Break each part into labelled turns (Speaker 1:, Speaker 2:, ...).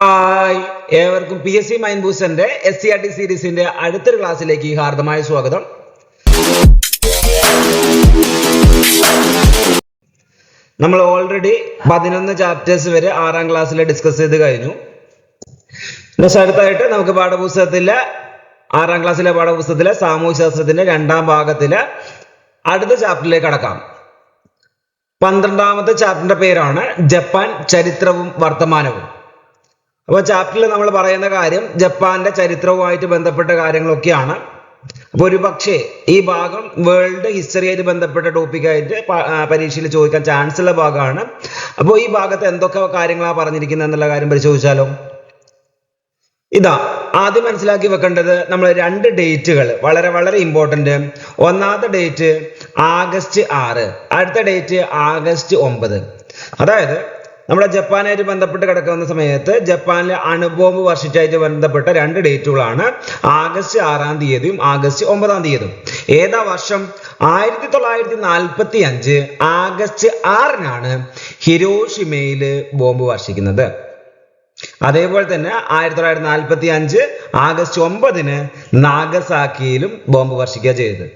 Speaker 1: Hi ഏവർക്കും PSC mind ബൂസ്റ്ററിന്റെ SCERT സീരീസിന്റെ അടുത്തൊരു ക്ലാസ്സിലേക്ക് ഹാർദമായ സ്വാഗതം. നമ്മൾ ഓൾറെഡി 11 ചാപ്റ്റേഴ്സ് വരെ 6ാം ക്ലാസ്സിൽ ഡിസ്കസ് ചെയ്ത് കഴിഞ്ഞു. അടുത്തായിട്ട് നമുക്ക് പാഠപുസ്തകത്തിലെ 6ാം ക്ലാസ്സിലെ പാഠപുസ്തകത്തിലെ സാമൂഹ്യശാസ്ത്രത്തിന്റെ 2ാം ഭാഗത്തിലെ അടുത്ത ചാപ്റ്ററിലേക്ക് കടക്കാം. 12ാമത്തെ ചാപ്റ്ററിന്റെ പേരാണ് ജപ്പാൻ ചരിത്രവും വർത്തമാനവും. അപ്പോൾ ചാപ്റ്ററിൽ നമ്മൾ പറയുന്ന കാര്യം ജപ്പാന്റെ ചരിത്രവുമായിട്ട് ബന്ധപ്പെട്ട കാര്യങ്ങളൊക്കെയാണ്. അപ്പോൾ ഒരു പക്ഷേ ഈ ഭാഗം വേൾഡ് ഹിസ്റ്ററിയായിട്ട് ബന്ധപ്പെട്ട ടോപ്പിക്കായിട്ട് പരീക്ഷയിൽ ചോദിക്കാൻ ചാൻസ് ഉള്ള ഭാഗമാണ്. അപ്പോൾ ഈ ഭാഗത്ത് എന്തൊക്കെ കാര്യങ്ങളാണ് പറഞ്ഞിരിക്കുന്നത് എന്നുള്ള കാര്യം പരിശോധിച്ചാലോ. ഇതാ ആദ്യം മനസ്സിലാക്കി വെക്കേണ്ടത് നമ്മൾ 2 ഡേറ്റുകൾ വളരെ വളരെ ഇമ്പോർട്ടന്റ്. ഒന്നാമത്തെ ഡേറ്റ് August 6, അടുത്ത ഡേറ്റ് August 9. അതായത് നമ്മുടെ ജപ്പാനായിട്ട് ബന്ധപ്പെട്ട് കിടക്കുന്ന സമയത്ത് ജപ്പാനിലെ അണുബോംബ് വർഷിച്ചായിട്ട് ബന്ധപ്പെട്ട 2 ഡേറ്റുകളാണ് August 6 August 9. ഏതാ വർഷം? 1945 August 6 ഹിരോഷിമയിൽ ബോംബ് വർഷിക്കുന്നത്. അതേപോലെ തന്നെ 1945 August 9 നാഗസാക്കിയിലും ബോംബ് വർഷിക്കുക ചെയ്തത്.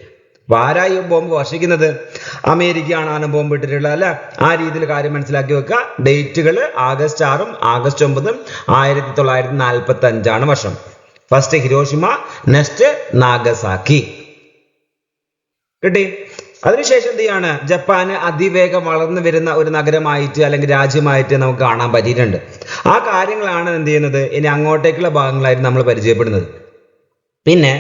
Speaker 1: ആരായി ബോംബ് വർഷിക്കുന്നത്? അമേരിക്കയാണ് അണുബോംബ് ഇട്ടിട്ടുള്ളത് അല്ലെ. ആ രീതിയിൽ കാര്യം മനസ്സിലാക്കി വെക്കുക. ഡേറ്റുകൾ August 6 August 9 1945 വർഷം. First Hiroshima, next Nagasaki. കിട്ടി? അതിനുശേഷം എന്ത് ചെയ്യാണ്? ജപ്പാന് അതിവേഗം വളർന്നു വരുന്ന ഒരു നഗരമായിട്ട് അല്ലെങ്കിൽ രാജ്യമായിട്ട് നമുക്ക് കാണാൻ പറ്റിയിട്ടുണ്ട്. ആ കാര്യങ്ങളാണ് എന്ത് ചെയ്യുന്നത് ഇനി അങ്ങോട്ടേക്കുള്ള ഭാഗങ്ങളായിട്ട് നമ്മൾ പരിചയപ്പെടുന്നത്. പിന്നെ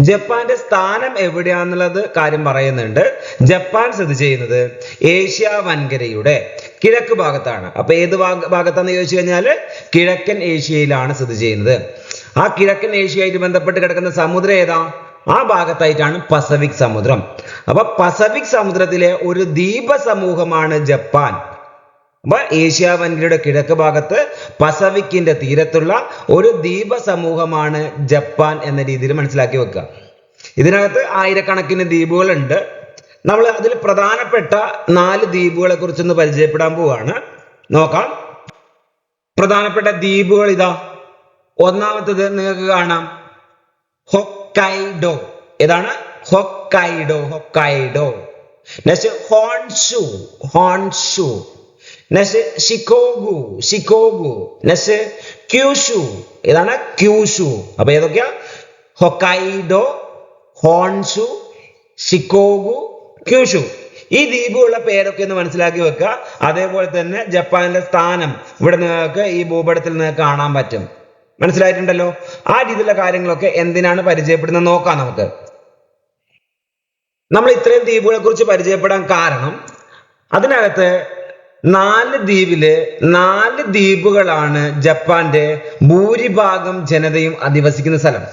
Speaker 1: ജപ്പാന്റെ സ്ഥാനം എവിടെയാണെന്നുള്ളത് കാര്യം പറയുന്നുണ്ട്. ജപ്പാൻ സ്ഥിതി ചെയ്യുന്നത് ഏഷ്യ വൻകരയുടെ കിഴക്ക് ഭാഗത്താണ്. അപ്പൊ ഏത് ഭാഗത്താന്ന് ചോദിച്ചു കഴിഞ്ഞാൽ കിഴക്കൻ ഏഷ്യയിലാണ് സ്ഥിതി ചെയ്യുന്നത്. ആ കിഴക്കൻ ഏഷ്യയായിട്ട് ബന്ധപ്പെട്ട് കിടക്കുന്ന സമുദ്രം ഏതാ? ആ ഭാഗത്തായിട്ടാണ് പസഫിക് സമുദ്രം. അപ്പൊ പസഫിക് സമുദ്രത്തിലെ ഒരു ദ്വീപ സമൂഹമാണ് ജപ്പാൻ. അപ്പൊ ഏഷ്യ വൻകരയുടെ കിഴക്ക് ഭാഗത്ത് പസഫിക്കിന്റെ തീരത്തുള്ള ഒരു ദ്വീപ സമൂഹമാണ് ജപ്പാൻ എന്ന രീതിയിൽ മനസ്സിലാക്കി വെക്കുക. ഇതിനകത്ത് ആയിരക്കണക്കിന് ദ്വീപുകളുണ്ട്. നമ്മൾ അതിൽ പ്രധാനപ്പെട്ട 4 ദ്വീപുകളെ കുറിച്ചൊന്ന് പരിചയപ്പെടാൻ പോവാണ്. നോക്കാം. പ്രധാനപ്പെട്ട ദ്വീപുകൾ ഇതാ. ഒന്നാമത്തത് നിങ്ങൾക്ക് കാണാം ഹൊക്കൈഡോ. ഏതാണ്? Hokkaido. Next Honshu. Next Shikoku. Next Kyushu. ഇതാണ് ക്യൂഷു. അപ്പൊ ഏതൊക്കെയാ? Hokkaido, Honshu, Shikoku, Kyushu. ഈ ദ്വീപുകളുടെ പേരൊക്കെ ഒന്ന് മനസ്സിലാക്കി വെക്കുക. അതേപോലെ തന്നെ ജപ്പാനിലെ സ്ഥാനം ഇവിടെ നിങ്ങൾക്ക് ഈ ഭൂപടത്തിൽ നിങ്ങൾക്ക് കാണാൻ പറ്റും. മനസ്സിലായിട്ടുണ്ടല്ലോ? ആ രീതിയിലുള്ള കാര്യങ്ങളൊക്കെ എന്തിനാണ് പരിചയപ്പെടുന്നത് നോക്കാം നമുക്ക്. നമ്മൾ ഇത്രയും ദ്വീപുകളെ കുറിച്ച് പരിചയപ്പെടാൻ കാരണം അതിനകത്ത് 4 ദ്വീപുകളാണ് ജപ്പാന്റെ ഭൂരിഭാഗം ജനതയും അധിവസിക്കുന്ന സ്ഥലം.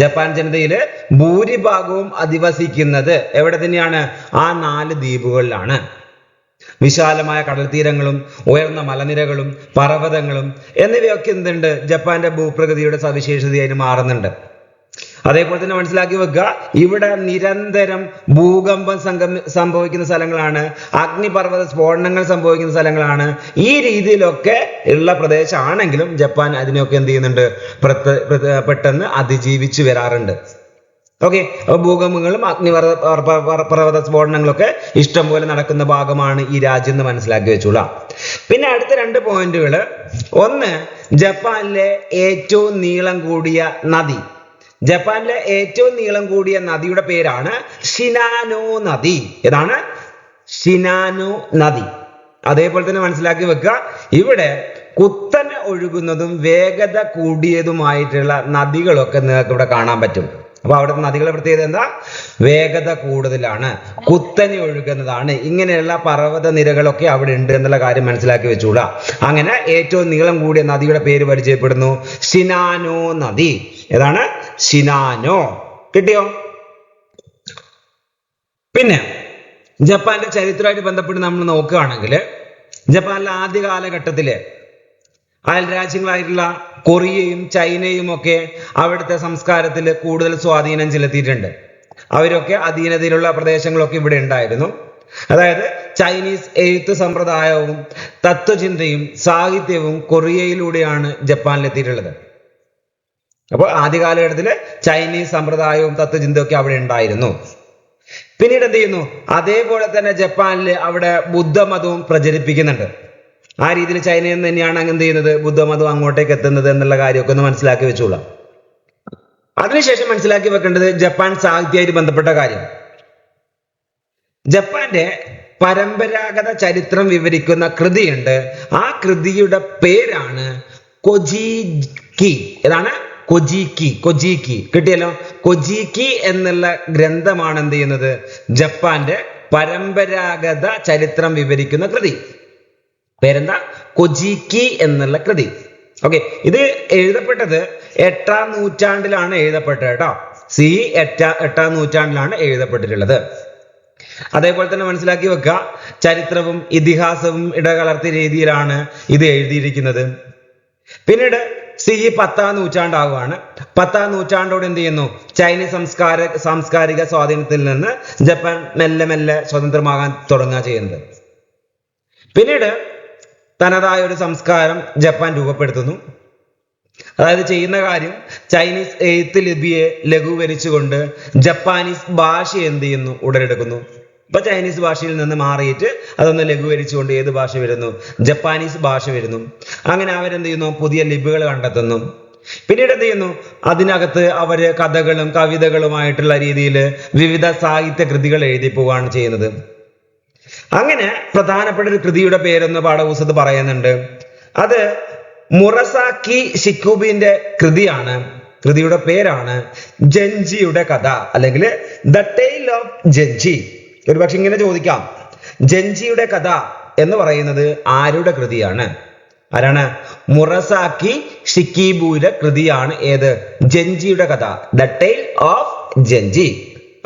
Speaker 1: ജപ്പാൻ ജനതയില് ഭൂരിഭാഗവും അധിവസിക്കുന്നത് എവിടെ തന്നെയാണ്? ആ 4 ദ്വീപുകളിലാണ്. വിശാലമായ കടൽ തീരങ്ങളും ഉയർന്ന മലനിരകളും പർവ്വതങ്ങളും എന്നിവയൊക്കെ എന്തുണ്ട്? ജപ്പാന്റെ ഭൂപ്രകൃതിയുടെ സവിശേഷതയായിട്ട് മാറുന്നുണ്ട്. അതേപോലെ തന്നെ മനസ്സിലാക്കി വെക്കുക, ഇവിടെ നിരന്തരം ഭൂകമ്പം സംഭവിക്കുന്ന സ്ഥലങ്ങളാണ്, അഗ്നിപർവ്വത സ്ഫോടനങ്ങൾ സംഭവിക്കുന്ന സ്ഥലങ്ങളാണ്. ഈ രീതിയിലൊക്കെ ഉള്ള പ്രദേശമാണെങ്കിലും ജപ്പാൻ അതിനെയൊക്കെ എന്ത് ചെയ്യുന്നുണ്ട്? പെട്ടെന്ന് അതിജീവിച്ചു വരാറുണ്ട്. ഓക്കെ. അപ്പൊ ഭൂകമ്പങ്ങളും അഗ്നിപർവ്വത സ്ഫോടനങ്ങളൊക്കെ ഇഷ്ടംപോലെ നടക്കുന്ന ഭാഗമാണ് ഈ രാജ്യം എന്ന് മനസ്സിലാക്കി വെച്ചോളാം. പിന്നെ അടുത്ത 2 പോയിന്റുകൾ. ഒന്ന്, ജപ്പാനിലെ ഏറ്റവും നീളം കൂടിയ നദി. ജപ്പാനിലെ ഏറ്റവും നീളം കൂടിയ നദിയുടെ പേരാണ് ഷിനാനോ നദി. ഏതാണ്? ഷിനാനോ നദി. അതേപോലെ തന്നെ മനസ്സിലാക്കി വെക്കുക, ഇവിടെ കുത്തനെ ഒഴുകുന്നതും വേഗത കൂടിയതുമായിട്ടുള്ള നദികളൊക്കെ നിങ്ങൾക്ക് ഇവിടെ കാണാൻ പറ്റും. അപ്പൊ അവിടുത്തെ നദികളുടെ പ്രത്യേകത എന്താ? വേഗത കൂടുതലാണ്, കുത്തനെ ഒഴുകുന്നതാണ്. ഇങ്ങനെയുള്ള പർവ്വത നിരകളൊക്കെ അവിടെ ഉണ്ട് എന്നുള്ള കാര്യം മനസ്സിലാക്കി വെച്ചൂടാ. അങ്ങനെ ഏറ്റവും നീളം കൂടിയ നദിയുടെ പേര് പരിചയപ്പെടുന്നു, ഷിനാനോ നദി. ഏതാണ്? ഷിനാനോ. കിട്ടിയോ? പിന്നെ ജപ്പാന്റെ ചരിത്രമായിട്ട് ബന്ധപ്പെട്ട് നമ്മൾ നോക്കുകയാണെങ്കിൽ ജപ്പാനിലെ ആദ്യ കാലഘട്ടത്തില് അയൽ രാജ്യങ്ങളായിട്ടുള്ള കൊറിയയും ചൈനയും ഒക്കെ അവിടുത്തെ സംസ്കാരത്തിൽ കൂടുതൽ സ്വാധീനം ചെലുത്തിയിട്ടുണ്ട്. അവരൊക്കെ അധീനതയിലുള്ള പ്രദേശങ്ങളൊക്കെ ഇവിടെ ഉണ്ടായിരുന്നു. അതായത് ചൈനീസ് എഴുത്ത് സമ്പ്രദായവും തത്വചിന്തയും സാഹിത്യവും കൊറിയയിലൂടെയാണ് ജപ്പാനിലെത്തിയിട്ടുള്ളത്. അപ്പോൾ ആദ്യ കാലഘട്ടത്തില് ചൈനീസ് സമ്പ്രദായവും തത്വചിന്തയും ഒക്കെ അവിടെ ഉണ്ടായിരുന്നു. പിന്നീട് എന്ത് ചെയ്യുന്നു, അതേപോലെ തന്നെ ജപ്പാനിൽ അവിടെ ബുദ്ധമതവും പ്രചരിപ്പിക്കുന്നുണ്ട്. ആ രീതിയിൽ ചൈനയിൽ നിന്ന് തന്നെയാണ് എന്ത് ചെയ്യുന്നത്, ബുദ്ധമതം അങ്ങോട്ടേക്ക് എത്തുന്നത് എന്നുള്ള കാര്യമൊക്കെ ഒന്ന് മനസ്സിലാക്കി വെച്ചോളാം. അതിനുശേഷം മനസ്സിലാക്കി വെക്കേണ്ടത് ജപ്പാൻ സാഹിത്യമായിട്ട് ബന്ധപ്പെട്ട കാര്യം. ജപ്പാന്റെ പരമ്പരാഗത ചരിത്രം വിവരിക്കുന്ന കൃതിയുണ്ട്. ആ കൃതിയുടെ പേരാണ് കൊജീക്കി. ഏതാണ്? കൊജീക്കി. കിട്ടിയല്ലോ. കൊജീക്കി എന്നുള്ള ഗ്രന്ഥമാണ് എന്ത് ചെയ്യുന്നത്, ജപ്പാന്റെ പരമ്പരാഗത ചരിത്രം വിവരിക്കുന്ന കൃതി. പേരെന്താ? കൊജീക്കി എന്നുള്ള കൃതി. ഓക്കെ, ഇത് എഴുതപ്പെട്ടത് 8ാം നൂറ്റാണ്ടിലാണ് എഴുതപ്പെട്ടത് കേട്ടോ. എട്ടാം നൂറ്റാണ്ടിലാണ് എഴുതപ്പെട്ടിട്ടുള്ളത്. അതേപോലെ തന്നെ മനസ്സിലാക്കി വെക്കുക, ചരിത്രവും ഇതിഹാസവും ഇടകലർത്തിയ രീതിയിലാണ് ഇത് എഴുതിയിരിക്കുന്നത്. പിന്നീട് 10ാം നൂറ്റാണ്ടാവുകയാണ്. 10ാം നൂറ്റാണ്ടോട് എന്ത് ചെയ്യുന്നു, ചൈനീസ് സാംസ്കാരിക സ്വാധീനത്തിൽ നിന്ന് ജപ്പാൻ മെല്ലെ മെല്ലെ സ്വതന്ത്രമാകാൻ തുടങ്ങുക ചെയ്യുന്നത്. പിന്നീട് തനതായ ഒരു സംസ്കാരം ജപ്പാൻ രൂപപ്പെടുത്തുന്നു. അതായത് ചെയ്യുന്ന കാര്യം, ചൈനീസ് എഴുത്ത് ലിപിയെ ലഘൂകരിച്ചുകൊണ്ട് ജപ്പാനീസ് ഭാഷ എന്ത് ചെയ്യുന്നു, ഉടലെടുക്കുന്നു. ഇപ്പൊ ചൈനീസ് ഭാഷയിൽ നിന്ന് മാറിയിട്ട് അതൊന്ന് ലഘൂകരിച്ചുകൊണ്ട് ഏത് ഭാഷ വരുന്നു, ജപ്പാനീസ് ഭാഷ വരുന്നു. അങ്ങനെ അവരെന്ത് ചെയ്യുന്നു, പുതിയ ലിപികൾ കണ്ടെത്തുന്നു. പിന്നീട് എന്ത് ചെയ്യുന്നു, അതിനകത്ത് അവര് കഥകളും കവിതകളുമായിട്ടുള്ള രീതിയിൽ വിവിധ സാഹിത്യ കൃതികൾ എഴുതി പോവുകയാണ് ചെയ്യുന്നത്. അങ്ങനെ പ്രധാനപ്പെട്ട ഒരു കൃതിയുടെ പേരെന്ന് പാഠപുസ്തകത്ത് പറയുന്നുണ്ട്. അത് മുറസാക്കി ഷിക്കുബിന്റെ കൃതിയാണ്. കൃതിയുടെ പേരാണ് ജെൻജിയുടെ കഥ, അല്ലെങ്കിൽ ദ ടെയിൽ ഓഫ് ജെൻജി. ഒരു പക്ഷെ ഇങ്ങനെ ചോദിക്കാം, ജെൻജിയുടെ കഥ എന്ന് പറയുന്നത് ആരുടെ കൃതിയാണ്? ആരാണ്? മുറസാക്കി ഷിക്കിബുയുടെ കൃതിയാണ്. ഏത്? ജെൻജിയുടെ കഥ, ദ ടെയിൽ ഓഫ് ജെൻജി.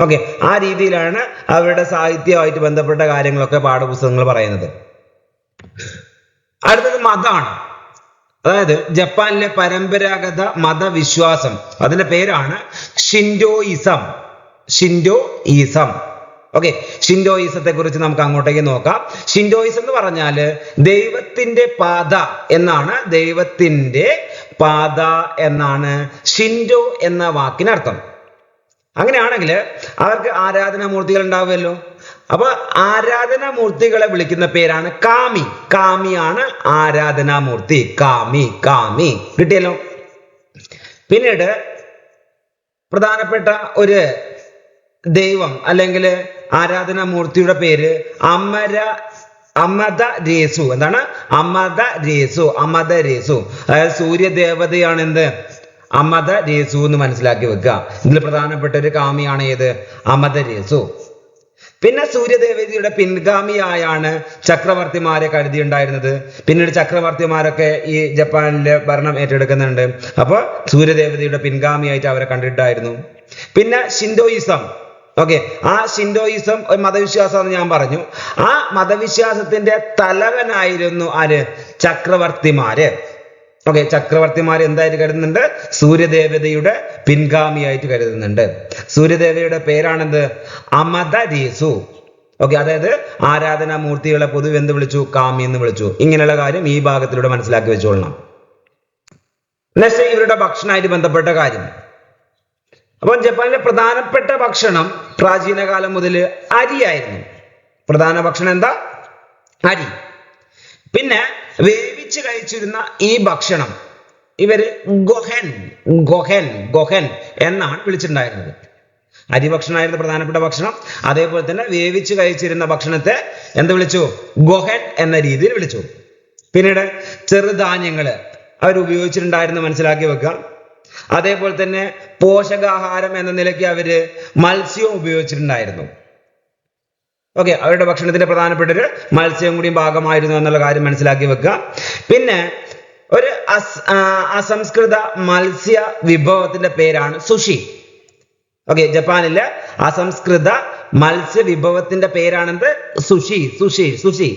Speaker 1: ഓക്കെ, ആ രീതിയിലാണ് അവരുടെ സാഹിത്യമായിട്ട് ബന്ധപ്പെട്ട കാര്യങ്ങളൊക്കെ പാഠപുസ്തകങ്ങൾ പറയുന്നത്. അടുത്തത് മതമാണ്. അതായത് ജപ്പാനിലെ പരമ്പരാഗത മതവിശ്വാസം, അതിന്റെ പേരാണ് ഷിൻഡോയിസം. ഓക്കെ, ഷിൻഡോയിസത്തെ കുറിച്ച് നമുക്ക് അങ്ങോട്ടേക്ക് നോക്കാം. ഷിൻഡോയിസം എന്ന് പറഞ്ഞാല് ദൈവത്തിന്റെ പാത എന്നാണ്. ദൈവത്തിന്റെ പാത എന്നാണ് ഷിൻഡോ എന്ന വാക്കിനർത്ഥം. അങ്ങനെയാണെങ്കിൽ അവർക്ക് ആരാധനാമൂർത്തികൾ ഉണ്ടാവുമല്ലോ. അപ്പൊ ആരാധനാമൂർത്തികളെ വിളിക്കുന്ന പേരാണ് കാമി. കാമിയാണ് ആരാധനാമൂർത്തി. കാമി കിട്ടിയല്ലോ. പിന്നീട് പ്രധാനപ്പെട്ട ഒരു ദൈവം അല്ലെങ്കിൽ ആരാധനാമൂർത്തിയുടെ പേര് അമദ രേസു. എന്താണ്? അമദ രേസു. അതായത് സൂര്യദേവതയാണ് എന്ത്? അമദ രേസു എന്ന് മനസ്സിലാക്കി വെക്കുക. ഇതിൽ പ്രധാനപ്പെട്ട ഒരു കാമിയാണ് ഏത്? അമദ രേസു. പിന്നെ സൂര്യദേവതയുടെ പിൻഗാമിയായാണ് ചക്രവർത്തിമാരെ കരുതിയുണ്ടായിരുന്നത്. പിന്നീട് ചക്രവർത്തിമാരൊക്കെ ഈ ജപ്പാനിലെ ഭരണം ഏറ്റെടുക്കുന്നുണ്ട്. അപ്പൊ സൂര്യദേവതയുടെ പിൻഗാമിയായിട്ട് അവരെ കണ്ടിട്ടായിരുന്നു. പിന്നെ ഷിൻഡോയിസം. ഓക്കെ, ആ ഷിൻഡോയിസം ഒരു മതവിശ്വാസമാണെന്ന് ഞാൻ പറഞ്ഞു. ആ മതവിശ്വാസത്തിന്റെ തലവനായിരുന്നു ആര്? ചക്രവർത്തിമാര്. ഓക്കെ, ചക്രവർത്തിമാർ എന്തായിട്ട് കരുതുന്നുണ്ട്? സൂര്യദേവതയുടെ പിൻഗാമിയായിട്ട് കരുതുന്നുണ്ട്. സൂര്യദേവതയുടെ പേരാണെന്ത്? അമദ രേസു. ഓക്കെ, അതായത് ആരാധനാമൂർത്തികളെ പൊതുവെ എന്ത് വിളിച്ചു? കാമി എന്ന് വിളിച്ചു. ഇങ്ങനെയുള്ള കാര്യം ഈ ഭാഗത്തിലൂടെ മനസ്സിലാക്കി വെച്ചോളണം. നെക്സ്റ്റ് ഇവരുടെ ഭക്ഷണമായിട്ട് ബന്ധപ്പെട്ട കാര്യം. അപ്പോൾ ജപ്പാനിലെ പ്രധാനപ്പെട്ട ഭക്ഷണം പ്രാചീന കാലം മുതൽ അരിയായിരുന്നു. പ്രധാന ഭക്ഷണം എന്താ? അരി. പിന്നെ വേവിച്ച് കഴിച്ചിരുന്ന ഈ ഭക്ഷണം ഇവര് ഗൊഹൻ എന്നാണ് വിളിച്ചിട്ടുണ്ടായിരുന്നത്. അരി ഭക്ഷണമായിരുന്നു പ്രധാനപ്പെട്ട ഭക്ഷണം. അതേപോലെ തന്നെ വേവിച്ച് കഴിച്ചിരുന്ന ഭക്ഷണത്തെ എന്ത് വിളിച്ചു? ഗൊഹൻ എന്ന രീതിയിൽ വിളിച്ചു. പിന്നീട് ചെറുധാന്യങ്ങള് അവർ ഉപയോഗിച്ചിട്ടുണ്ടായിരുന്നു, മനസ്സിലാക്കി വെക്കാം. അതേപോലെ തന്നെ പോഷകാഹാരം എന്ന നിലയ്ക്ക് അവര് മത്സ്യവും ഉപയോഗിച്ചിട്ടുണ്ടായിരുന്നു. ഓക്കെ, അവരുടെ ഭക്ഷണത്തിന്റെ പ്രധാനപ്പെട്ട ഒരു മത്സ്യം കൂടിയും ഭാഗമായിരുന്നു എന്നുള്ള കാര്യം മനസ്സിലാക്കി വെക്കുക. പിന്നെ ഒരു അസംസ്കൃത മത്സ്യ വിഭവത്തിന്റെ പേരാണ് സുഷി. ഓക്കെ, ജപ്പാനിലെ അസംസ്കൃത മത്സ്യ വിഭവത്തിന്റെ പേരാണെന്ത്? സുഷി.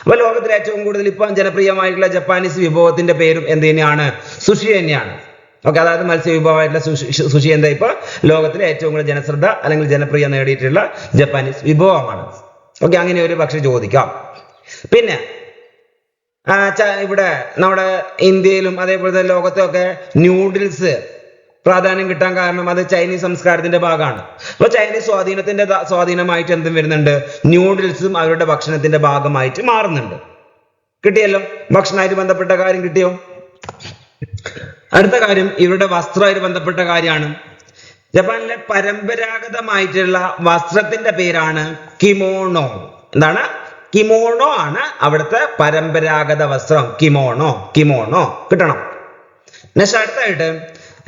Speaker 1: അപ്പൊ ലോകത്തിലെ ഏറ്റവും കൂടുതൽ ഇപ്പം ജനപ്രിയമായിട്ടുള്ള ജപ്പാനീസ് വിഭവത്തിന്റെ പേരും എന്ത് തന്നെയാണ്? സുഷി തന്നെയാണ്. ഓക്കെ, അതായത് മത്സ്യ വിഭവമായിട്ടുള്ള സുഷി എന്താ ഇപ്പൊ ലോകത്തിലെ ഏറ്റവും കൂടുതൽ ജനശ്രദ്ധ അല്ലെങ്കിൽ ജനപ്രിയ നേടിയിട്ടുള്ള ജപ്പാനീസ് വിഭവമാണ്. ഓക്കെ, അങ്ങനെ ഒരു പക്ഷെ ചോദിക്കാം. പിന്നെ ഇവിടെ നമ്മുടെ ഇന്ത്യയിലും അതേപോലെ തന്നെ ലോകത്തൊക്കെ ന്യൂഡിൽസ് പ്രാധാന്യം കിട്ടാൻ കാരണം അത് ചൈനീസ് സംസ്കാരത്തിന്റെ ഭാഗമാണ്. അപ്പൊ ചൈനീസ് സ്വാധീനമായിട്ട് എന്തും വരുന്നുണ്ട്, ന്യൂഡിൽസും അവരുടെ ഭക്ഷണത്തിന്റെ ഭാഗമായിട്ട് മാറുന്നുണ്ട്. കിട്ടിയല്ലോ, ഭക്ഷണമായിട്ട് ബന്ധപ്പെട്ട കാര്യം കിട്ടിയോ? അടുത്ത കാര്യം ഇവരുടെ വസ്ത്രമായിട്ട് ബന്ധപ്പെട്ട കാര്യമാണ്. ജപ്പാനിലെ പരമ്പരാഗതമായിട്ടുള്ള വസ്ത്രത്തിന്റെ പേരാണ് കിമോണോ. എന്താണ്? കിമോണോ ആണ് അവിടുത്തെ പരമ്പരാഗത വസ്ത്രം. കിമോണോ കിട്ടണം. നെക്സ്റ്റ് അടുത്തായിട്ട്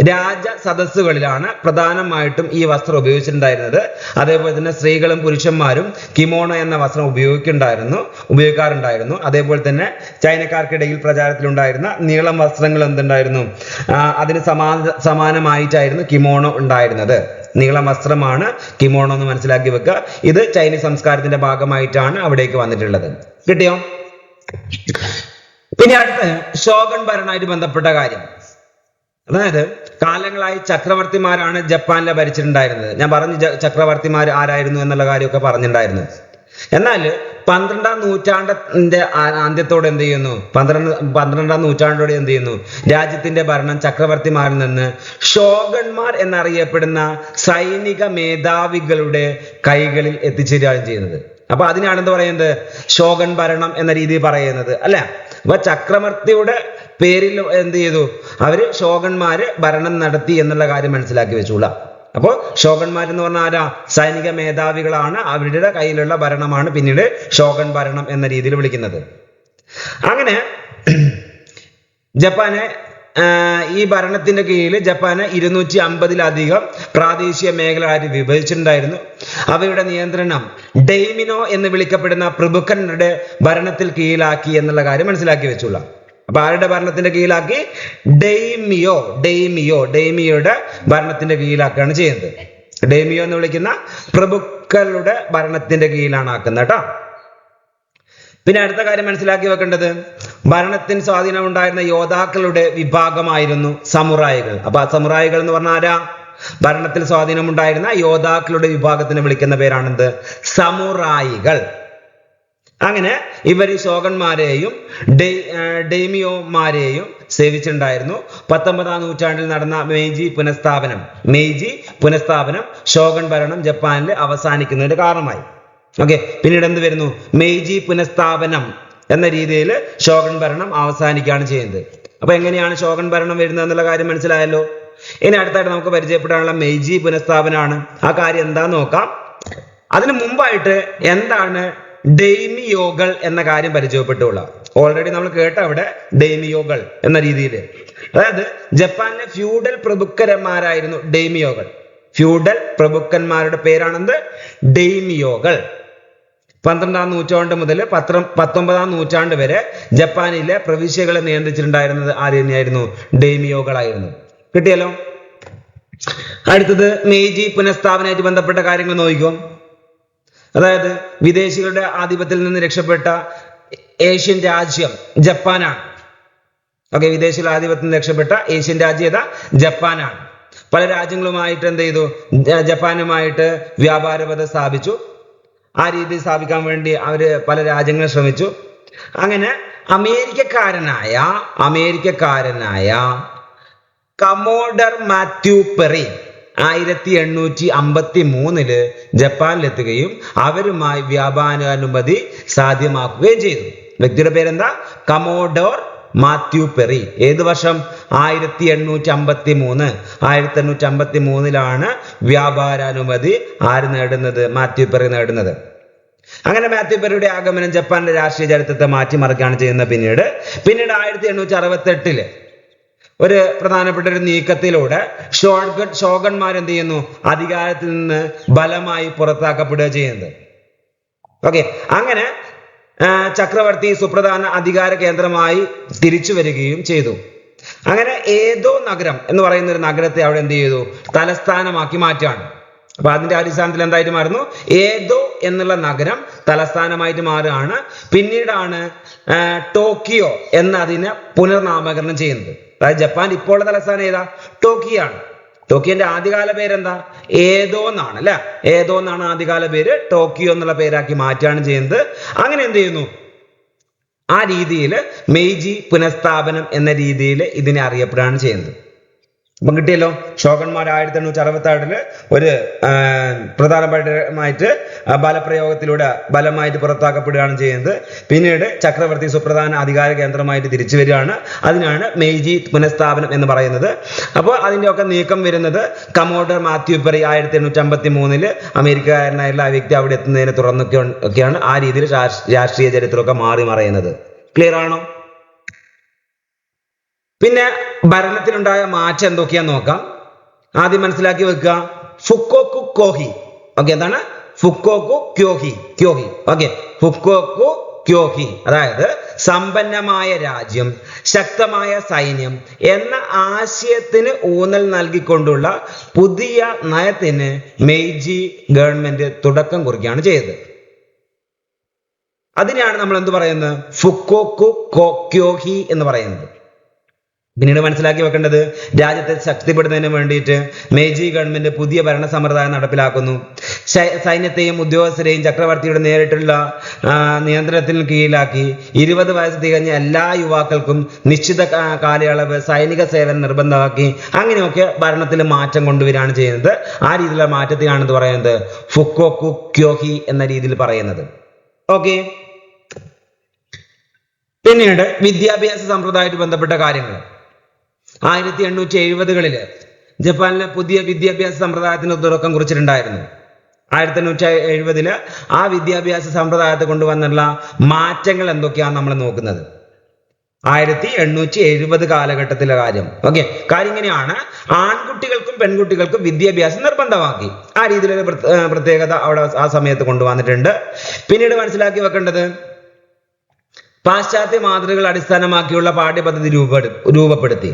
Speaker 1: രാജ സദസ്സുകളിലാണ് പ്രധാനമായിട്ടും ഈ വസ്ത്രം ഉപയോഗിച്ചിട്ടുണ്ടായിരുന്നത്. അതേപോലെ തന്നെ സ്ത്രീകളും പുരുഷന്മാരും കിമോണോ എന്ന വസ്ത്രം ഉപയോഗിക്കാറുണ്ടായിരുന്നു. അതേപോലെ തന്നെ ചൈനക്കാർക്കിടയിൽ പ്രചാരത്തിലുണ്ടായിരുന്ന നീളം വസ്ത്രങ്ങൾ എന്തുണ്ടായിരുന്നു, അതിന് സമാനമായിട്ടായിരുന്നു കിമോണോ ഉണ്ടായിരുന്നത്. നീളം വസ്ത്രമാണ് കിമോണോ എന്ന് മനസ്സിലാക്കി വെക്കുക. ഇത് ചൈനീസ് സംസ്കാരത്തിന്റെ ഭാഗമായിട്ടാണ് അവിടേക്ക് വന്നിട്ടുള്ളത്. കിട്ടിയോ? പിന്നെ അടുത്ത ഷോഗൺ ഭരണമായിട്ട് ബന്ധപ്പെട്ട കാര്യം. അതായത് കാലങ്ങളായി ചക്രവർത്തിമാരാണ് ജപ്പാനിലെ ഭരിച്ചിട്ടുണ്ടായിരുന്നത്. ഞാൻ പറഞ്ഞു ചക്രവർത്തിമാർ ആരായിരുന്നു എന്നുള്ള കാര്യമൊക്കെ പറഞ്ഞിട്ടുണ്ടായിരുന്നു. എന്നാൽ 12ാം നൂറ്റാണ്ടിന്റെ അന്ത്യത്തോടെ എന്ത് ചെയ്യുന്നു, 12ാം നൂറ്റാണ്ടോടെ എന്ത് ചെയ്യുന്നു, രാജ്യത്തിന്റെ ഭരണം ചക്രവർത്തിമാരിൽ നിന്ന് ഷോഗന്മാർ എന്നറിയപ്പെടുന്ന സൈനിക മേധാവികളുടെ കൈകളിൽ എത്തിച്ചേരുകയാണ് ചെയ്യുന്നത്. അപ്പൊ അതിനാണ് എന്ത് പറയുന്നത്, ഷോഗൺ ഭരണം എന്ന രീതിയിൽ പറയുന്നത് അല്ല. അപ്പൊ ചക്രവർത്തിയുടെ പേരിൽ എന്ത് ചെയ്തു, അവര് ഷോഗന്മാര് ഭരണം നടത്തി എന്നുള്ള കാര്യം മനസ്സിലാക്കി വെച്ചോളാം. അപ്പോൾ ഷോഗന്മാരെന്ന് പറഞ്ഞാൽ ആരാ? സൈനിക മേധാവികളാണ്. അവരുടെ കയ്യിലുള്ള ഭരണമാണ് പിന്നീട് ഷോഗൺ ഭരണം എന്ന രീതിയിൽ വിളിക്കുന്നത്. അങ്ങനെ ജപ്പാനെ ഈ ഭരണത്തിന്റെ കീഴിൽ ജപ്പാന് 250-ലധികം പ്രാദേശിക മേഖലകളായിട്ട് വിഭജിച്ചിട്ടുണ്ടായിരുന്നു. അവയുടെ നിയന്ത്രണം ഡെയ്മിനോ എന്ന് വിളിക്കപ്പെടുന്ന പ്രഭുക്കന്മാരുടെ ഭരണത്തിൽ കീഴിലാക്കി എന്നുള്ള കാര്യം മനസ്സിലാക്കി വെച്ചോളാം. അപ്പൊ ആരുടെ ഭരണത്തിന്റെ കീഴിലാക്കി? ഡെയ്മിയോയുടെ ഭരണത്തിന്റെ കീഴിലാക്കുകയാണ് ചെയ്യുന്നത്. ഡെയ്മിയോ എന്ന് വിളിക്കുന്ന പ്രഭുക്കളുടെ ഭരണത്തിന്റെ കീഴിലാണ് ആക്കുന്നത് കേട്ടോ. പിന്നെ അടുത്ത കാര്യം മനസ്സിലാക്കി വെക്കേണ്ടത്, ഭരണത്തിന് സ്വാധീനം ഉണ്ടായിരുന്ന യോദ്ധാക്കളുടെ വിഭാഗമായിരുന്നു സമുറായികൾ. അപ്പൊ ആ സമുറായികൾ എന്ന് പറഞ്ഞാൽ ആരാ? ഭരണത്തിൽ സ്വാധീനം ഉണ്ടായിരുന്ന യോദ്ധാക്കളുടെ വിഭാഗത്തിന് വിളിക്കുന്ന പേരാണെന്ത്? സമുറായികൾ. അങ്ങനെ ഇവർ ഷോഗന്മാരെയും ഡെയ്മിയോമാരെയും സേവിച്ചിട്ടുണ്ടായിരുന്നു. 19ാം നൂറ്റാണ്ടിൽ നടന്ന മെയ്ജി പുനഃസ്ഥാപനം ഷോഗൺ ഭരണം ജപ്പാനിൽ അവസാനിക്കുന്നതിന് കാരണമായി. ഓക്കെ, പിന്നീട് എന്ത് വരുന്നു? മെയ്ജി പുനഃസ്ഥാപനം എന്ന രീതിയിൽ ഷോഗൺ ഭരണം അവസാനിക്കുകയാണ് ചെയ്യുന്നത്. അപ്പൊ എങ്ങനെയാണ് ഷോഗൺ ഭരണം വരുന്നത് എന്നുള്ള കാര്യം മനസ്സിലായല്ലോ. ഇനി അടുത്തായിട്ട് നമുക്ക് പരിചയപ്പെടാനുള്ള മെയ്ജി പുനഃസ്ഥാപനമാണ്. ആ കാര്യം എന്താന്ന് നോക്കാം. അതിനു മുമ്പായിട്ട് എന്താണ് ഡെയ്മിയോകൾ എന്ന കാര്യം പരിചയപ്പെട്ടുകൊള്ളാം. ഓൾറെഡി നമ്മൾ കേട്ട അവിടെ ഡെയ്മിയോകൾ എന്ന രീതിയിൽ, അതായത് ജപ്പാനിലെ ഫ്യൂഡൽ പ്രഭുക്കന്മാരായിരുന്നു ഡെയ്മിയോകൾ. ഫ്യൂഡൽ പ്രഭുക്കന്മാരുടെ പേരാണെന്ത്? ഡെയ്മിയോകൾ. 12ാം നൂറ്റാണ്ട് മുതൽ 19ാം നൂറ്റാണ്ട് വരെ ജപ്പാനിലെ പ്രവിശ്യകളെ നിയന്ത്രിച്ചിട്ടുണ്ടായിരുന്നത് ആര് തന്നെയായിരുന്നു? ഡെയ്മിയോകളായിരുന്നു. കിട്ടിയല്ലോ. അടുത്തത് മെയ്ജി പുനഃസ്ഥാപനമായിട്ട് ബന്ധപ്പെട്ട കാര്യങ്ങൾ നോക്കിക്കോ. അതായത് വിദേശികളുടെ ആധിപത്യത്തിൽ നിന്ന് രക്ഷപ്പെട്ട ഏഷ്യൻ രാജ്യം ജപ്പാനാണ്. ഓക്കെ, വിദേശികളുടെ ആധിപത്യത്തിൽ നിന്ന് രക്ഷപ്പെട്ട ഏഷ്യൻ രാജ്യം ഏതാ? ജപ്പാനാണ്. പല രാജ്യങ്ങളുമായിട്ട് എന്ത് ചെയ്തു? ജപ്പാനുമായിട്ട് വ്യാപാരബന്ധം സ്ഥാപിച്ചു. ആ രീതി സ്ഥാപിക്കാൻ വേണ്ടി അവര് പല രാജ്യങ്ങൾ ശ്രമിച്ചു. അങ്ങനെ അമേരിക്കക്കാരനായ കമോഡർ മാത്യു പെറി 1853 ജപ്പാനിലെത്തുകയും അവരുമായി വ്യാപാരാനുമതി സാധ്യമാക്കുകയും ചെയ്തു. വ്യക്തിയുടെ പേരെന്താ? കമോഡോർ മാത്യു പെറി. ഏത് വർഷം? 1853 വ്യാപാരാനുമതി ആര് നേടുന്നത്? മാത്യു പെറി നേടുന്നത്. അങ്ങനെ മാത്യു പെറിയുടെ ആഗമനം ജപ്പാന്റെ രാഷ്ട്രീയ ചരിത്രത്തെ മാറ്റിമറിക്കുകയാണ് ചെയ്യുന്നത്. പിന്നീട് 1868 ഒരു പ്രധാനപ്പെട്ട ഒരു നീക്കത്തിലൂടെ ഷോഗന്മാർ എന്ത് ചെയ്യുന്നു? അധികാരത്തിൽ നിന്ന് ബലമായി പുറത്താക്കപ്പെടുക ചെയ്യുന്നത്. ഓക്കെ, അങ്ങനെ ചക്രവർത്തി സുപ്രധാന അധികാര കേന്ദ്രമായി തിരിച്ചു വരികയും ചെയ്തു. അങ്ങനെ ഏതോ നഗരം എന്ന് പറയുന്ന ഒരു നഗരത്തെ അവിടെ എന്ത് ചെയ്തു? തലസ്ഥാനമാക്കി മാറ്റുകയാണ്. അപ്പൊ അതിന്റെ അടിസ്ഥാനത്തിൽ എന്തായിട്ട് മാറുന്നു? ഏതോ എന്നുള്ള നഗരം തലസ്ഥാനമായിട്ട് മാറുകയാണ്. പിന്നീടാണ് ടോക്കിയോ എന്നതിനെ പുനർനാമകരണം ചെയ്യുന്നത്. അതായത് ജപ്പാൻ ഇപ്പോൾ തലസ്ഥാനം ഏതാ? ടോക്കിയോ ആണ്. ടോക്കിയോന്റെ ആദ്യകാല പേരെന്താ? ഏതോ എന്നാണ് അല്ലെ. ഏതോ എന്നാണ് ആദ്യകാല പേര്. ടോക്കിയോ എന്നുള്ള പേരാക്കി മാറ്റുകയാണ് ചെയ്യുന്നത്. അങ്ങനെ എന്ത് ചെയ്യുന്നു? ആ രീതിയിൽ മെയ്ജി പുനഃസ്ഥാപനം എന്ന രീതിയിൽ ഇതിനെ അറിയപ്പെടുകയാണ് ചെയ്യുന്നത്. അപ്പം കിട്ടിയല്ലോ. ഷോഗന്മാർ 1867 ഒരു പ്രധാനമായിട്ട് ബലപ്രയോഗത്തിലൂടെ ബലമായിട്ട് പുറത്താക്കപ്പെടുകയാണ് ചെയ്യുന്നത്. പിന്നീട് ചക്രവർത്തി സുപ്രധാന അധികാര കേന്ദ്രമായിട്ട് തിരിച്ചു വരികയാണ്. അതിനാണ് മെയ്ജി പുനഃസ്ഥാപനം എന്ന് പറയുന്നത്. അപ്പോൾ അതിൻ്റെയൊക്കെ നീക്കം വരുന്നത് കമോഡർ മാത്യു പെറി 1853 അമേരിക്കക്കാരനായുള്ള ആ വ്യക്തി അവിടെ എത്തുന്നതിനെ തുടർന്നൊക്കെയാണ് ആ രീതിയിൽ രാഷ്ട്രീയ ചരിത്രമൊക്കെ മാറി മറയുന്നത്. ക്ലിയർ ആണോ? പിന്നെ ഭരണത്തിലുണ്ടായ മാറ്റം എന്തൊക്കെയാന്ന് നോക്കാം. ആദ്യം മനസ്സിലാക്കി വെക്കുക. ഫുക്കോക്കു കോഹി. ഓക്കെ, എന്താണ്? ഫുക്കോക്കു ക്യോഹി. ക്യോഹി. ഓക്കെ, ഫുക്കോക്കു ക്യോഹി അതായത് സമ്പന്നമായ രാജ്യം, ശക്തമായ സൈന്യം എന്ന ആശയത്തിന് ഊന്നൽ നൽകിക്കൊണ്ടുള്ള പുതിയ നയത്തിന് മെയ്ജി ഗവൺമെന്റ് തുടക്കം കുറിക്കുകയാണ് ചെയ്തത്. അതിനെയാണ് നമ്മൾ എന്ത് പറയുന്നത്? ഫുക്കോക്കു ക്യോഹി എന്ന് പറയുന്നത്. പിന്നീട് മനസ്സിലാക്കി വെക്കേണ്ടത്, രാജ്യത്തെ ശക്തിപ്പെടുന്നതിന് വേണ്ടിയിട്ട് മെയ്ജി ഗവൺമെന്റ് പുതിയ ഭരണ സമ്പ്രദായം നടപ്പിലാക്കുന്നു. സൈന്യത്തെയും ഉദ്യോഗസ്ഥരെയും ചക്രവർത്തിയുടെ നേരിട്ടുള്ള നിയന്ത്രണത്തിന് കീഴിലാക്കി 20 വയസ്സ് തികഞ്ഞ എല്ലാ യുവാക്കൾക്കും നിശ്ചിത കാലയളവ് സൈനിക സേവനം നിർബന്ധമാക്കി. അങ്ങനെയൊക്കെ ഭരണത്തിൽ മാറ്റം കൊണ്ടുവരികയാണ് ചെയ്യുന്നത്. ആ രീതിയിലുള്ള മാറ്റത്തെയാണ് എന്ന് പറയുന്നത് ഫുക്കോക്കു ക്യോഹി എന്ന രീതിയിൽ പറയുന്നത്. ഓക്കെ, പിന്നീട് വിദ്യാഭ്യാസ സമ്പ്രദായമായിട്ട് ബന്ധപ്പെട്ട കാര്യങ്ങൾ. 1870-കളില് ജപ്പാനിലെ പുതിയ വിദ്യാഭ്യാസ സമ്പ്രദായത്തിന് തുടക്കം കുറിച്ചിട്ടുണ്ടായിരുന്നു. 1870 ആ വിദ്യാഭ്യാസ സമ്പ്രദായത്തെ കൊണ്ടുവന്നുള്ള മാറ്റങ്ങൾ എന്തൊക്കെയാണ് നമ്മൾ നോക്കുന്നത്. 1870 കാലഘട്ടത്തിലെ കാര്യം. ഓക്കെ, കാര്യം ഇങ്ങനെയാണ്. ആൺകുട്ടികൾക്കും പെൺകുട്ടികൾക്കും വിദ്യാഭ്യാസം നിർബന്ധമാക്കി. ആ രീതിയിലൊരു പ്രത്യേകത അവിടെ ആ സമയത്ത് കൊണ്ടുവന്നിട്ടുണ്ട്. പിന്നീട് മനസ്സിലാക്കി വെക്കേണ്ടത്, പാശ്ചാത്യ മാതൃകകൾ അടിസ്ഥാനമാക്കിയുള്ള പാഠ്യപദ്ധതി രൂപപ്പെടുത്തി.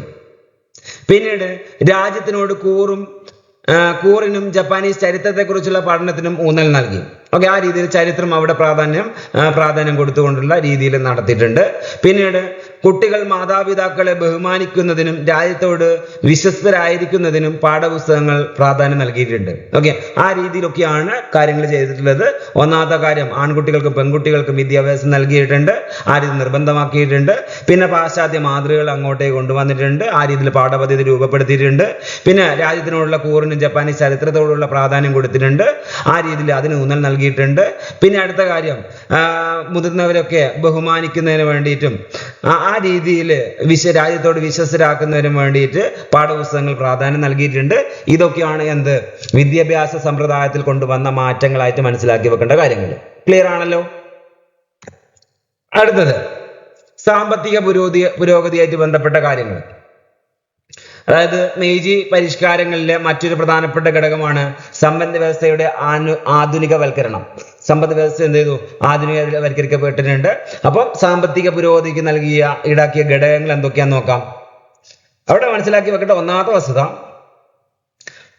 Speaker 1: പിന്നീട് രാജ്യത്തിനോട് കൂറിനും ജപ്പാനീസ് ചരിത്രത്തെക്കുറിച്ചുള്ള പഠനത്തിനും ഊന്നൽ നൽകി. ഓക്കെ, ആ രീതിയിൽ ചരിത്രം അവിടെ പ്രാധാന്യം കൊടുത്തുകൊണ്ടുള്ള രീതിയിൽ നടത്തിയിട്ടുണ്ട്. പിന്നീട് കുട്ടികൾ മാതാപിതാക്കളെ ബഹുമാനിക്കുന്നതിനും രാജ്യത്തോട് വിശ്വസ്തരായിരിക്കുന്നതിനും പാഠപുസ്തകങ്ങൾ പ്രാധാന്യം നൽകിയിട്ടുണ്ട്. ഓക്കെ, ആ രീതിയിലൊക്കെയാണ് കാര്യങ്ങൾ ചെയ്തിട്ടുള്ളത്. ഒന്നാമത്തെ കാര്യം, ആൺകുട്ടികൾക്കും പെൺകുട്ടികൾക്കും വിദ്യാഭ്യാസം നൽകിയിട്ടുണ്ട്. ആ രീതി നിർബന്ധമാക്കിയിട്ടുണ്ട്. പിന്നെ പാശ്ചാത്യ മാതൃകകൾ അങ്ങോട്ടേക്ക് കൊണ്ടുവന്നിട്ടുണ്ട്. ആ രീതിയിൽ പാഠപദ്ധതി രൂപപ്പെടുത്തിയിട്ടുണ്ട്. പിന്നെ രാജ്യത്തിനോടുള്ള കൂറിനും ജപ്പാനീസ് ചരിത്രത്തോടുള്ള പ്രാധാന്യം കൊടുത്തിട്ടുണ്ട്. ആ രീതിയിൽ അതിന് ഊന്നൽ നൽകിയിട്ടുണ്ട്. പിന്നെ അടുത്ത കാര്യം, മുതിർന്നവരൊക്കെ ബഹുമാനിക്കുന്നതിന് വേണ്ടിയിട്ടും ആ രീതിയിൽ രാജ്യത്തോട് വിശ്വസ്തരാക്കുന്നതിനും വേണ്ടിയിട്ട് പാഠപുസ്തകങ്ങൾ പ്രാധാന്യം നൽകിയിട്ടുണ്ട്. ഇതൊക്കെയാണ് എന്ത് വിദ്യാഭ്യാസ സമ്പ്രദായത്തിൽ കൊണ്ടുവന്ന മാറ്റങ്ങളായിട്ട് മനസ്സിലാക്കി വെക്കേണ്ട കാര്യങ്ങൾ. ക്ലിയർ ആണല്ലോ? അടുത്തത് സാമ്പത്തിക പുരോഗതിയായിട്ട് ബന്ധപ്പെട്ട കാര്യങ്ങൾ. അതായത് മെയ്ജി പരിഷ്കാരങ്ങളിലെ മറ്റൊരു പ്രധാനപ്പെട്ട ഘടകമാണ് സമ്പദ് വ്യവസ്ഥയുടെ ആധുനികവൽക്കരണം. സമ്പദ് വ്യവസ്ഥ എന്ത് ചെയ്തു? ആധുനികവൽക്കരിക്കപ്പെട്ടിട്ടുണ്ട്. അപ്പം സാമ്പത്തിക പുരോഗതിക്ക് ഈടാക്കിയ ഘടകങ്ങൾ എന്തൊക്കെയാന്ന് നോക്കാം. അവിടെ മനസ്സിലാക്കി വെക്കേണ്ട ഒന്നാമത്തെ വസ്തുത,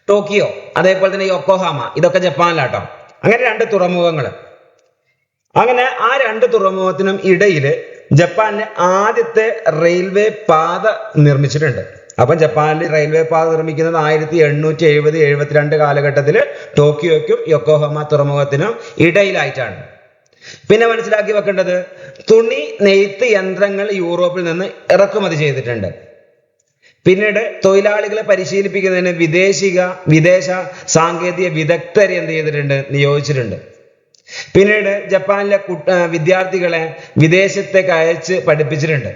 Speaker 1: ടോക്കിയോ അതേപോലെ തന്നെ യോക്കോഹാമ ഇതൊക്കെ ജപ്പാനിലാട്ടോ. അങ്ങനെ 2 തുറമുഖങ്ങൾ. അങ്ങനെ ആ 2 തുറമുഖത്തിനും ഇടയിൽ ജപ്പാനിലെ ആദ്യത്തെ റെയിൽവേ പാത നിർമ്മിച്ചിട്ടുണ്ട്. അപ്പം ജപ്പാനിൽ റെയിൽവേ പാത നിർമ്മിക്കുന്നത് 1870-72 കാലഘട്ടത്തിൽ ടോക്കിയോയ്ക്കും യൊക്കോഹാമ തുറമുഖത്തിനും ഇടയിലായിട്ടാണ്. പിന്നെ മനസ്സിലാക്കി വെക്കേണ്ടത്, തുണി നെയ്ത്ത് യന്ത്രങ്ങൾ യൂറോപ്പിൽ നിന്ന് ഇറക്കുമതി ചെയ്തിട്ടുണ്ട്. പിന്നീട് തൊഴിലാളികളെ പരിശീലിപ്പിക്കുന്നതിന് വിദേശ സാങ്കേതിക വിദഗ്ധരെ എന്ത് ചെയ്തിട്ടുണ്ട്? നിയോഗിച്ചിട്ടുണ്ട്. പിന്നീട് ജപ്പാനിലെ വിദ്യാർത്ഥികളെ വിദേശത്തേക്ക് അയച്ച് പഠിപ്പിച്ചിട്ടുണ്ട്.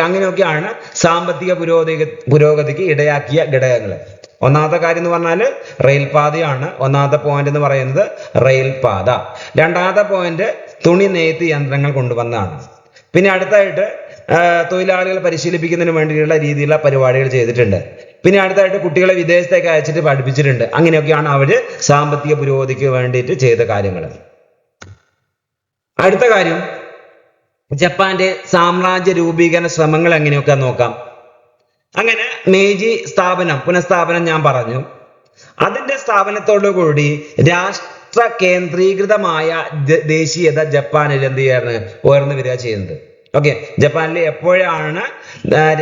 Speaker 1: അങ്ങനെയൊക്കെയാണ് സാമ്പത്തിക പുരോഗതിക്ക് ഇടയാക്കിയ ഘടകങ്ങൾ. ഒന്നാമത്തെ കാര്യം എന്ന് പറഞ്ഞാൽ റെയിൽ പാതയാണ്. ഒന്നാമത്തെ പോയിന്റ് എന്ന് പറയുന്നത് റെയിൽ പാത. രണ്ടാമത്തെ പോയിന്റ് തുണി നെയ്ത്ത് യന്ത്രങ്ങൾ കൊണ്ടുവന്നതാണ്. പിന്നെ അടുത്തായിട്ട് തൊഴിലാളികളെ പരിശീലിപ്പിക്കുന്നതിന് വേണ്ടിയിട്ടുള്ള രീതിയിലുള്ള പരിപാടികൾ ചെയ്തിട്ടുണ്ട്. പിന്നെ അടുത്തായിട്ട് കുട്ടികളെ വിദേശത്തേക്ക് അയച്ചിട്ട് പഠിപ്പിച്ചിട്ടുണ്ട്. അങ്ങനെയൊക്കെയാണ് അവര് സാമ്പത്തിക പുരോഗതിക്ക് വേണ്ടിയിട്ട് ചെയ്ത കാര്യങ്ങൾ. അടുത്ത കാര്യം, ജപ്പാന്റെ സാമ്രാജ്യ രൂപീകരണ ശ്രമങ്ങൾ എങ്ങനെയൊക്കെ നോക്കാം. അങ്ങനെ മെയ്ജി പുനഃസ്ഥാപനം ഞാൻ പറഞ്ഞു. അതിന്റെ സ്ഥാപനത്തോടുകൂടി രാഷ്ട്ര കേന്ദ്രീകൃതമായ ദേശീയത ജപ്പാനിൽ എന്ത് ചെയ്യാണ്? ഉയർന്നു വരിക ചെയ്യുന്നത്. ഓക്കെ, ജപ്പാനിൽ എപ്പോഴാണ്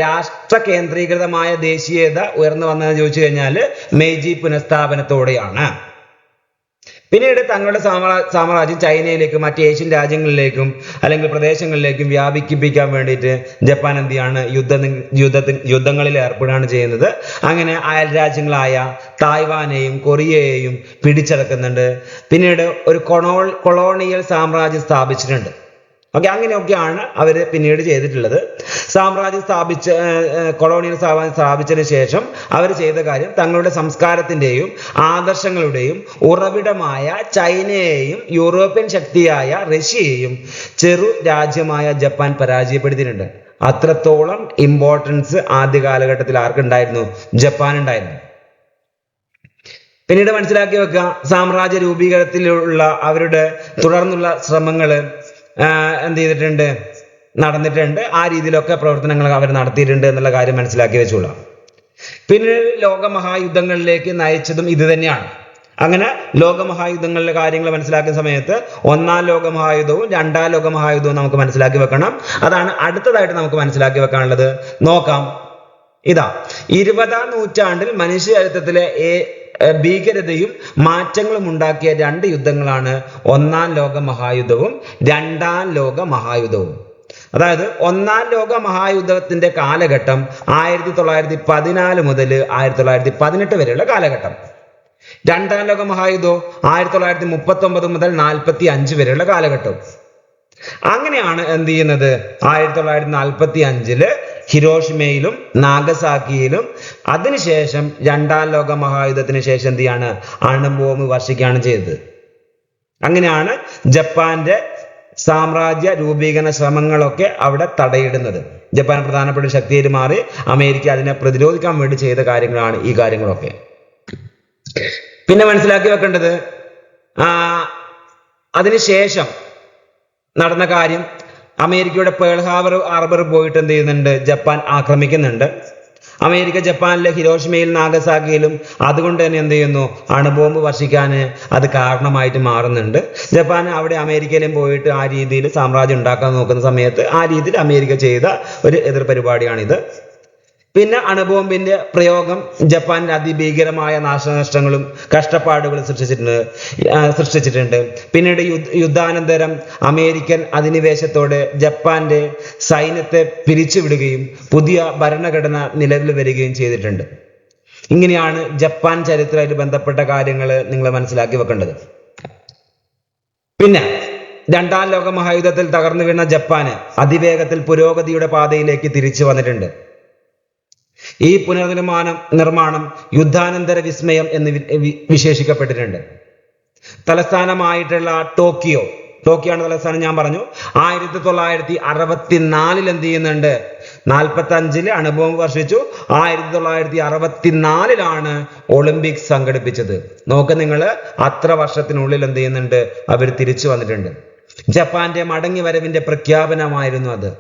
Speaker 1: രാഷ്ട്ര കേന്ദ്രീകൃതമായ ദേശീയത ഉയർന്നു വന്നതെന്ന് ചോദിച്ചു കഴിഞ്ഞാൽ മെയ്ജി പുനഃസ്ഥാപനത്തോടെയാണ്. പിന്നീട് തങ്ങളുടെ സാമ്രാജ്യം ചൈനയിലേക്കും മറ്റ് ഏഷ്യൻ രാജ്യങ്ങളിലേക്കും അല്ലെങ്കിൽ പ്രദേശങ്ങളിലേക്കും വ്യാപിപ്പിക്കാൻ വേണ്ടിയിട്ട് ജപ്പാൻ എന്ത് ചെയ്യാണ്, യുദ്ധങ്ങളിൽ ഏർപ്പെടുകയാണ് ചെയ്യുന്നത്. അങ്ങനെ അയൽ രാജ്യങ്ങളായ തായ്വാനെയും കൊറിയയെയും പിടിച്ചടക്കുന്നുണ്ട്. പിന്നീട് ഒരു കൊളോണിയൽ സാമ്രാജ്യം സ്ഥാപിച്ചിട്ടുണ്ട്. ഓക്കെ, അങ്ങനെയൊക്കെയാണ് അവർ പിന്നീട് ചെയ്തിട്ടുള്ളത്. കൊളോണിയൽ സാമ്രാജ്യം സ്ഥാപിച്ചതിന് ശേഷം അവർ ചെയ്ത കാര്യം, തങ്ങളുടെ സംസ്കാരത്തിന്റെയും ആദർശങ്ങളുടെയും ഉറവിടമായ ചൈനയെയും യൂറോപ്യൻ ശക്തിയായ റഷ്യയെയും ചെറു രാജ്യമായ ജപ്പാൻ പരാജയപ്പെടുത്തിയിട്ടുണ്ട്. അത്രത്തോളം ഇമ്പോർട്ടൻസ് ആദ്യ കാലഘട്ടത്തിൽ ആർക്കുണ്ടായിരുന്നു? ജപ്പാൻ ഉണ്ടായിരുന്നു. പിന്നീട് മനസ്സിലാക്കി വെക്കുക, സാമ്രാജ്യ രൂപീകരണത്തിലുള്ള അവരുടെ തുടർന്നുള്ള ശ്രമങ്ങൾ എന്ത് ചെയ്തിട്ടുണ്ട്, നടന്നിട്ടുണ്ട്. ആ രീതിയിലൊക്കെ പ്രവർത്തനങ്ങൾ അവർ നടത്തിയിട്ടുണ്ട് എന്നുള്ള കാര്യം മനസ്സിലാക്കി വെച്ചോളാം. പിന്നീട് ലോകമഹായുദ്ധങ്ങളിലേക്ക് നയിച്ചതും ഇത് തന്നെയാണ്. അങ്ങനെ ലോകമഹായുദ്ധങ്ങളിലെ കാര്യങ്ങൾ മനസ്സിലാക്കുന്ന സമയത്ത് ഒന്നാം ലോകമഹായുദ്ധവും രണ്ടാം ലോകമഹായുദ്ധവും നമുക്ക് മനസ്സിലാക്കി വെക്കണം. അതാണ് അടുത്തതായിട്ട് നമുക്ക് മനസ്സിലാക്കി വെക്കാനുള്ളത്. നോക്കാം. ഇതാ, 20-ാം നൂറ്റാണ്ടിൽ മനുഷ്യ ചരിത്രത്തിലെ ഭീകരതയും മാറ്റങ്ങളും ഉണ്ടാക്കിയ രണ്ട് യുദ്ധങ്ങളാണ് ഒന്നാം ലോക മഹായുദ്ധവും രണ്ടാം ലോക മഹായുദ്ധവും. അതായത് ഒന്നാം ലോക മഹായുദ്ധത്തിന്റെ കാലഘട്ടം 1914 മുതൽ 1918 വരെയുള്ള കാലഘട്ടം. രണ്ടാം ലോക മഹായുദ്ധം 1939 മുതൽ 1945 വരെയുള്ള കാലഘട്ടം. അങ്ങനെയാണ് എന്ത് ചെയ്യുന്നത്, 1945 ഹിരോഷിമയിലും നാഗസാക്കിയിലും അതിനുശേഷം രണ്ടാം ലോക മഹായുദ്ധത്തിന് ശേഷം എന്ത് ചെയ്യാണ്, അണുബോംബ് വർഷിക്കുകയാണ് ചെയ്തത്. അങ്ങനെയാണ് ജപ്പാന്റെ സാമ്രാജ്യ രൂപീകരണ ശ്രമങ്ങളൊക്കെ അവിടെ തടയിടുന്നത്. ജപ്പാൻ പ്രധാനപ്പെട്ട ശക്തിയായിട്ട് മാറി. അമേരിക്ക അതിനെ പ്രതിരോധിക്കാൻ വേണ്ടി ചെയ്ത കാര്യങ്ങളാണ് ഈ കാര്യങ്ങളൊക്കെ. പിന്നെ മനസ്സിലാക്കി വെക്കേണ്ടത്, അതിനുശേഷം നടന്ന കാര്യം, അമേരിക്കയുടെ പേൾ ഹാർബർ പോയിട്ട് എന്ത് ചെയ്യുന്നുണ്ട്, ജപ്പാൻ ആക്രമിക്കുന്നുണ്ട്. അമേരിക്ക ജപ്പാനിലെ ഹിരോഷിമയിൽ നാഗസാക്കിയിലും അതുകൊണ്ട് തന്നെ എന്ത് ചെയ്യുന്നു, അണുബോംബ് വർഷിക്കാൻ അത് കാരണമായിട്ട് മാറുന്നുണ്ട്. ജപ്പാൻ അവിടെ അമേരിക്കയിലും പോയിട്ട് ആ രീതിയിൽ സാമ്രാജ്യം ഉണ്ടാക്കാൻ നോക്കുന്ന സമയത്ത് ആ രീതിയിൽ അമേരിക്ക ചെയ്ത ഒരു എതിർ പരിപാടിയാണിത്. പിന്നെ അണുബോംബിന്റെ പ്രയോഗം ജപ്പാനിൽ അതിഭീകരമായ നാശനഷ്ടങ്ങളും കഷ്ടപ്പാടുകളും സൃഷ്ടിച്ചിട്ടുണ്ട്. പിന്നീട് യുദ്ധാനന്തരം അമേരിക്കൻ അധിനിവേശത്തോടെ ജപ്പാന്റെ സൈന്യത്തെ പിരിച്ചുവിടുകയും പുതിയ ഭരണഘടന നിലവിൽ വരികയും ചെയ്തിട്ടുണ്ട്. ഇങ്ങനെയാണ് ജപ്പാൻ ചരിത്രമായിട്ട് ബന്ധപ്പെട്ട കാര്യങ്ങൾ നിങ്ങൾ മനസ്സിലാക്കി വെക്കേണ്ടത്. പിന്നെ രണ്ടാം ലോക മഹായുദ്ധത്തിൽ തകർന്നു വീണ ജപ്പാന് അതിവേഗത്തിൽ പുരോഗതിയുടെ പാതയിലേക്ക് തിരിച്ചു വന്നിട്ടുണ്ട്. ഈ നിർമ്മാണം യുദ്ധാനന്തര വിസ്മയം എന്ന് വിശേഷിക്കപ്പെട്ടിട്ടുണ്ട്. തലസ്ഥാനമായിട്ടുള്ള ടോക്കിയോ ആണ് തലസ്ഥാനം, ഞാൻ പറഞ്ഞു. 1964 എന്ത് ചെയ്യുന്നുണ്ട്, 45 അണുബോംബ് വർഷിച്ചു. 1964 ഒളിമ്പിക്സ് സംഘടിപ്പിച്ചത്. നോക്ക് നിങ്ങൾ, അത്ര വർഷത്തിനുള്ളിൽ എന്ത് ചെയ്യുന്നുണ്ട്, അവർ തിരിച്ചു വന്നിട്ടുണ്ട്. ജപ്പാന്റെ മടങ്ങി വരവിന്റെ പ്രഖ്യാപനമായിരുന്നു അത്.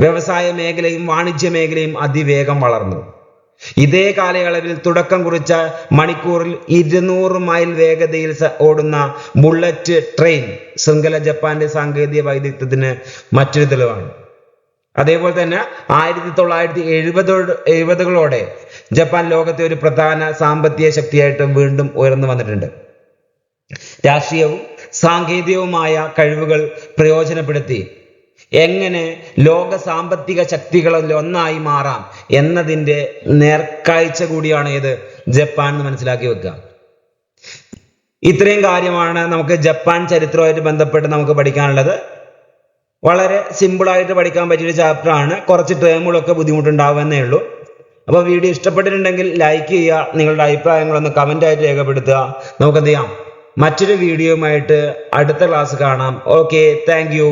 Speaker 1: വ്യവസായ മേഖലയും വാണിജ്യ മേഖലയും അതിവേഗം വളർന്നു. ഇതേ കാലയളവിൽ തുടക്കം കുറിച്ച മണിക്കൂറിൽ 200 മൈൽ വേഗതയിൽ ഓടുന്ന ബുള്ളറ്റ് ട്രെയിൻ ശൃംഖല ജപ്പാന്റെ സാങ്കേതിക വൈദഗ്ധ്യത്തിന് മറ്റൊരു തെളിവാണ്. അതേപോലെ തന്നെ 1970-കളോടെ ജപ്പാൻ ലോകത്തെ ഒരു പ്രധാന സാമ്പത്തിക ശക്തിയായിട്ട് വീണ്ടും ഉയർന്നു വന്നിട്ടുണ്ട്. രാഷ്ട്രീയവും സാങ്കേതികവുമായ കഴിവുകൾ പ്രയോജനപ്പെടുത്തി എങ്ങനെ ലോക സാമ്പത്തിക ശക്തികളിൽ ഒന്നായി മാറാം എന്നതിൻ്റെ നേർക്കാഴ്ച കൂടിയാണ് ഇത് ജപ്പാൻ എന്ന് മനസ്സിലാക്കി വെക്കുക. ഇത്രയും കാര്യമാണ് നമുക്ക് ജപ്പാൻ ചരിത്രവുമായിട്ട് ബന്ധപ്പെട്ട് നമുക്ക് പഠിക്കാനുള്ളത്. വളരെ സിമ്പിളായിട്ട് പഠിക്കാൻ പറ്റിയൊരു ചാപ്റ്ററാണ്. കുറച്ച് ടേമുകളൊക്കെ ബുദ്ധിമുട്ടുണ്ടാവുന്നേ ഉള്ളൂ. അപ്പോൾ വീഡിയോ ഇഷ്ടപ്പെട്ടിട്ടുണ്ടെങ്കിൽ ലൈക്ക് ചെയ്യുക, നിങ്ങളുടെ അഭിപ്രായങ്ങളൊന്ന് കമൻ്റായിട്ട് രേഖപ്പെടുത്തുക. നമുക്ക് എന്ത് ചെയ്യാം, മറ്റൊരു വീഡിയോയുമായിട്ട് അടുത്ത ക്ലാസ് കാണാം. Okay, thank you.